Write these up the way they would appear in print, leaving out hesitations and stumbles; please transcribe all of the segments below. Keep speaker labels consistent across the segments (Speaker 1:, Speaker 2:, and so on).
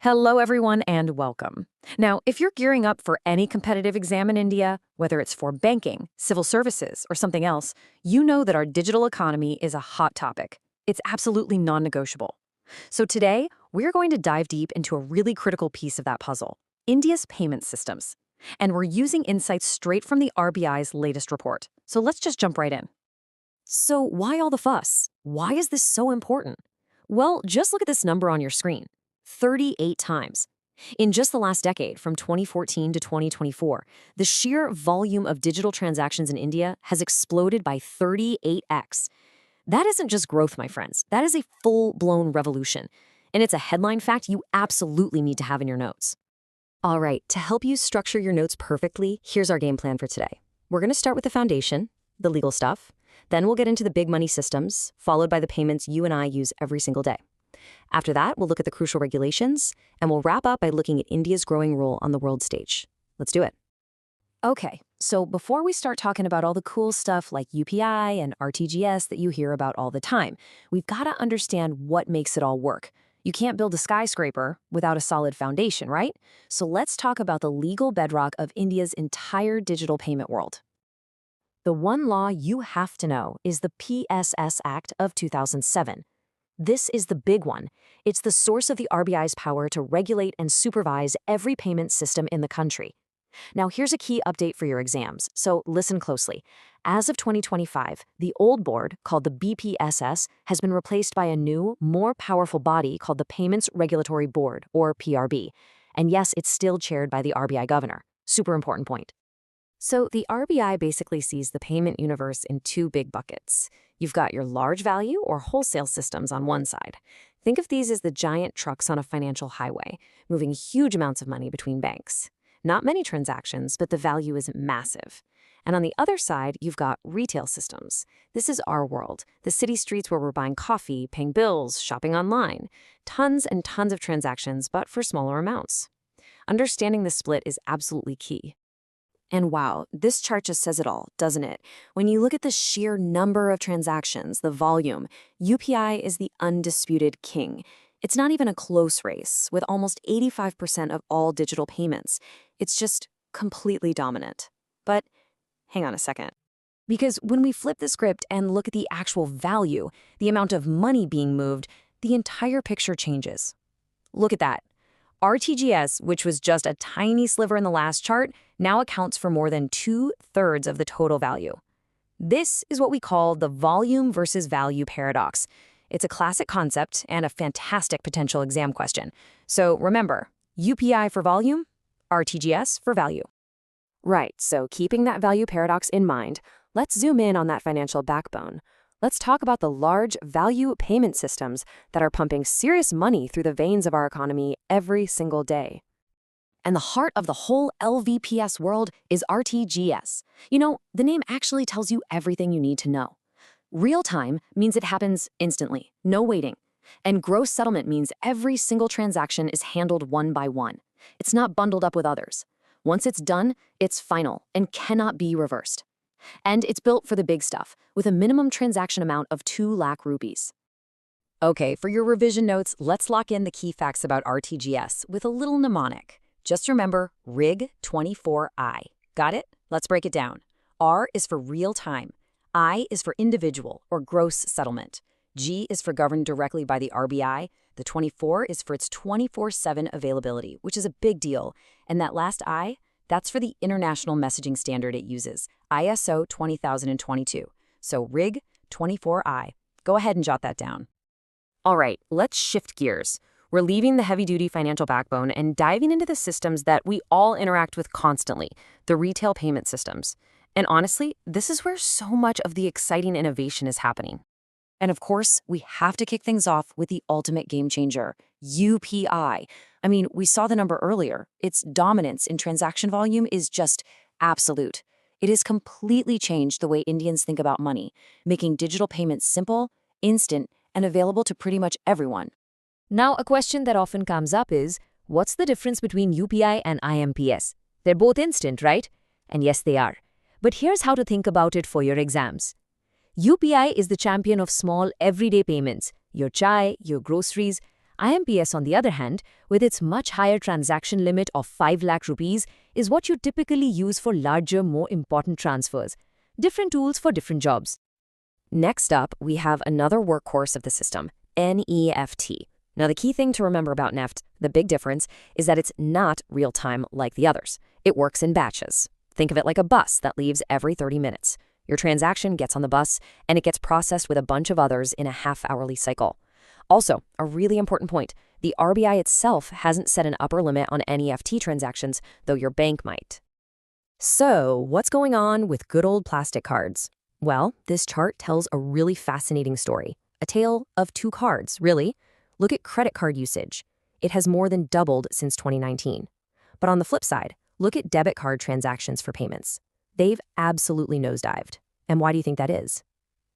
Speaker 1: Hello, everyone, and welcome. Now, if you're gearing up for any competitive exam in India, whether it's for banking, civil services, or something else, you know that our digital economy is a hot topic. It's absolutely non-negotiable. So today, we're going to dive deep into a really critical piece of that puzzle, India's payment systems. And we're using insights straight from the RBI's latest report. So let's just jump right in. So why all the fuss? Why is this so important? Well, just look at this number on your screen. 38 times. In just the last decade, from 2014 to 2024, the sheer volume of digital transactions in India has exploded by 38x. That isn't just growth, my friends. That is a full-blown revolution. And it's a headline fact you absolutely need to have in your notes. All right, to help you structure your notes perfectly, here's our game plan for today. We're going to start with the foundation, the legal stuff. Then we'll get into the big money systems, followed by the payments you and I use every single day. After that, we'll look at the crucial regulations, and we'll wrap up by looking at India's growing role on the world stage. Let's do it. Okay, so before we start talking about all the cool stuff like UPI and RTGS that you hear about all the time, we've got to understand what makes it all work. You can't build a skyscraper without a solid foundation, right? So let's talk about the legal bedrock of India's entire digital payment world. The one law you have to know is the PSS Act of 2007. This is the big one. It's the source of the RBI's power to regulate and supervise every payment system in the country. Now, here's a key update for your exams, so listen closely. As of 2025, the old board, called the BPSS, has been replaced by a new, more powerful body called the Payments Regulatory Board, or PRB. And yes, it's still chaired by the RBI governor. Super important point. So the RBI basically sees the payment universe in two big buckets. You've got your large value or wholesale systems on one side. Think of these as the giant trucks on a financial highway, moving huge amounts of money between banks. Not many transactions, but the value is massive. And on the other side, you've got retail systems. This is our world, the city streets where we're buying coffee, paying bills, shopping online. Tons and tons of transactions, but for smaller amounts. Understanding the split is absolutely key. And wow, this chart just says it all, doesn't it? When you look at the sheer number of transactions, the volume, UPI is the undisputed king. It's not even a close race, with almost 85% of all digital payments. It's just completely dominant. But hang on a second. Because when we flip the script and look at the actual value, the amount of money being moved, the entire picture changes. Look at that. RTGS, which was just a tiny sliver in the last chart, now accounts for more than 2/3 of the total value. This is what we call the volume versus value paradox. It's a classic concept and a fantastic potential exam question. So remember, UPI for volume, RTGS for value. Right, so keeping that value paradox in mind, let's zoom in on that financial backbone. Let's talk about the large value payment systems that are pumping serious money through the veins of our economy every single day. And the heart of the whole LVPS world is RTGS. You know, the name actually tells you everything you need to know. Real time means it happens instantly, no waiting. And gross settlement means every single transaction is handled one by one. It's not bundled up with others. Once it's done, it's final and cannot be reversed. And it's built for the big stuff, with a minimum transaction amount of 2 lakh rupees. Okay, for your revision notes, let's lock in the key facts about RTGS with a little mnemonic. Just remember RIG 24I. Got it? Let's break it down. R is for real time. I is for individual or gross settlement. G is for governed directly by the RBI. The 24 is for its 24/7 availability, which is a big deal. And that last I, that's for the international messaging standard it uses, ISO 20022. So RIG 24I. Go ahead and jot that down. All right, let's shift gears. We're leaving the heavy-duty financial backbone and diving into the systems that we all interact with constantly, the retail payment systems. And honestly, this is where so much of the exciting innovation is happening. And of course, we have to kick things off with the ultimate game changer, UPI. I mean, we saw the number earlier. Its dominance in transaction volume is just absolute. It has completely changed the way Indians think about money, making digital payments simple, instant, and available to pretty much everyone. Now, a question that often comes up is, what's the difference between UPI and IMPS? They're both instant, right? And yes, they are. But here's how to think about it for your exams. UPI is the champion of small, everyday payments, your chai, your groceries.
Speaker 2: IMPS, on the other hand, with its much higher transaction limit of 5 lakh rupees, is what you typically use for larger, more important transfers. Different tools for different jobs.
Speaker 1: Next up, we have another workhorse of the system, NEFT. Now, the key thing to remember about NEFT, the big difference, is that it's not real-time like the others. It works in batches. Think of it like a bus that leaves every 30 minutes. Your transaction gets on the bus, and it gets processed with a bunch of others in a half-hourly cycle. Also, a really important point, the RBI itself hasn't set an upper limit on NEFT transactions, though your bank might. So, what's going on with good old plastic cards? Well, this chart tells a really fascinating story. A tale of two cards, really. Look at credit card usage. It has more than doubled since 2019. But on the flip side, look at debit card transactions for payments. They've absolutely nosedived. And why do you think that is?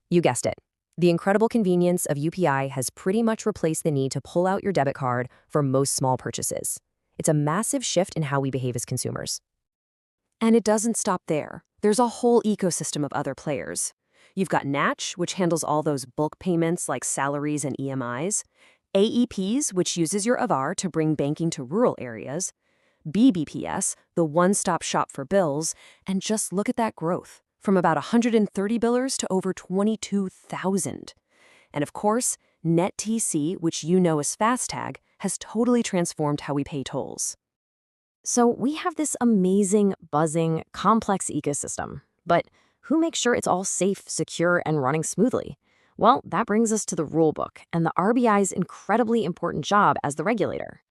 Speaker 1: You guessed it. The incredible convenience of UPI has pretty much replaced the need to pull out your debit card for most small purchases. It's a massive shift in how we behave as consumers. And it doesn't stop there. There's a whole ecosystem of other players. You've got Natch, which handles all those bulk payments like salaries and EMIs, AEPs, which uses your Avar to bring banking to rural areas, BBPS, the one-stop shop for bills, and just look at that growth, from about 130 billers to over 22,000. And of course, NetTC, which you know as FasTag, has totally transformed how we pay tolls. So we have this amazing, buzzing, complex ecosystem. But who makes sure it's all safe, secure, and running smoothly? Well, that brings us to the rulebook and the RBI's incredibly important job as the regulator.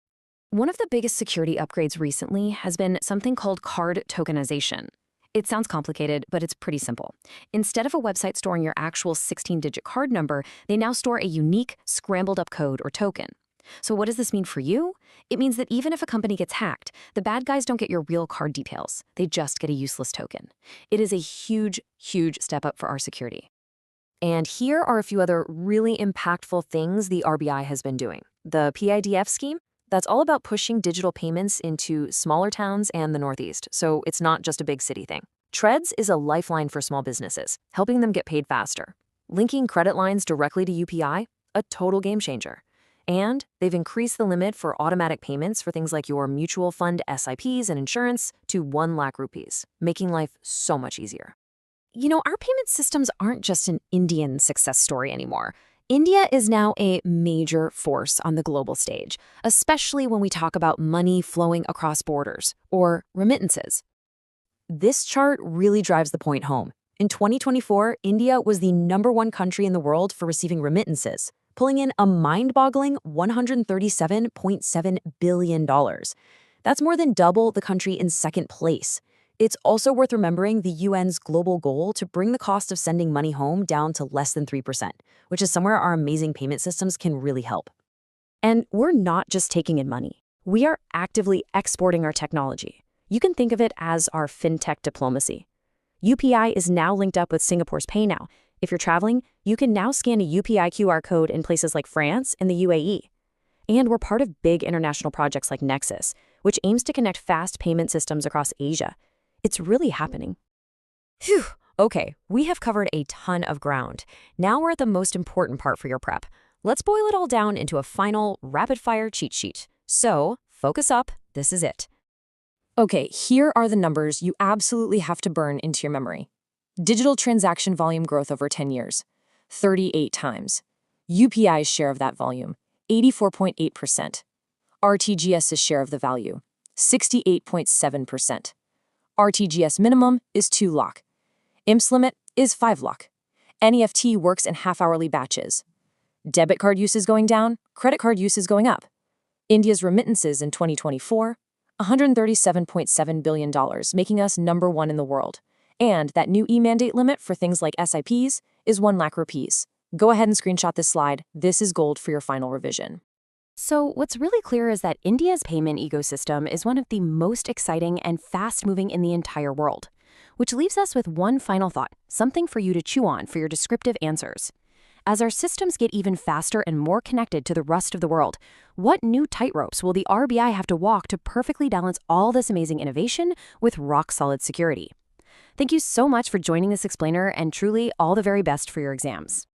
Speaker 1: One of the biggest security upgrades recently has been something called card tokenization. It sounds complicated, but it's pretty simple. Instead of a website storing your actual 16-digit card number, they now store a unique, scrambled-up code or token. So what does this mean for you? It means that even if a company gets hacked, the bad guys don't get your real card details. They just get a useless token. It is a huge, huge step up for our security. And here are a few other really impactful things the RBI has been doing. The PIDF scheme, that's all about pushing digital payments into smaller towns and the Northeast, so it's not just a big city thing. Treads is a lifeline for small businesses, helping them get paid faster. Linking credit lines directly to UPI, a total game changer. And they've increased the limit for automatic payments for things like your mutual fund SIPs and insurance to 1 lakh rupees, making life so much easier. You know, our payment systems aren't just an Indian success story anymore. India is now a major force on the global stage, especially when we talk about money flowing across borders, or remittances. This chart really drives the point home. In 2024, India was the #1 country in the world for receiving remittances, pulling in a mind-boggling $137.7 billion. That's more than double the country in second place. It's also worth remembering the UN's global goal to bring the cost of sending money home down to less than 3%, which is somewhere our amazing payment systems can really help. And we're not just taking in money. We are actively exporting our technology. You can think of it as our fintech diplomacy. UPI is now linked up with Singapore's PayNow. If you're traveling, you can now scan a UPI QR code in places like France and the UAE. And we're part of big international projects like Nexus, which aims to connect fast payment systems across Asia. It's really happening. Phew, okay, we have covered a ton of ground. Now we're at the most important part for your prep. Let's boil it all down into a final rapid-fire cheat sheet. So, focus up, this is it. Okay, here are the numbers you absolutely have to burn into your memory. Digital transaction volume growth over 10 years, 38 times. UPI's share of that volume, 84.8%. RTGS's share of the value, 68.7%. RTGS minimum is 2 lakh. IMPS limit is 5 lakh. NEFT works in half-hourly batches. Debit card use is going down, credit card use is going up. India's remittances in 2024, $137.7 billion, making us #1 in the world. And that new e-mandate limit for things like SIPs is 1 lakh rupees. Go ahead and screenshot this slide. This is gold for your final revision. So what's really clear is that India's payment ecosystem is one of the most exciting and fast-moving in the entire world. Which leaves us with one final thought, something for you to chew on for your descriptive answers. As our systems get even faster and more connected to the rest of the world, what new tightropes will the RBI have to walk to perfectly balance all this amazing innovation with rock-solid security? Thank you so much for joining this explainer, and truly all the very best for your exams.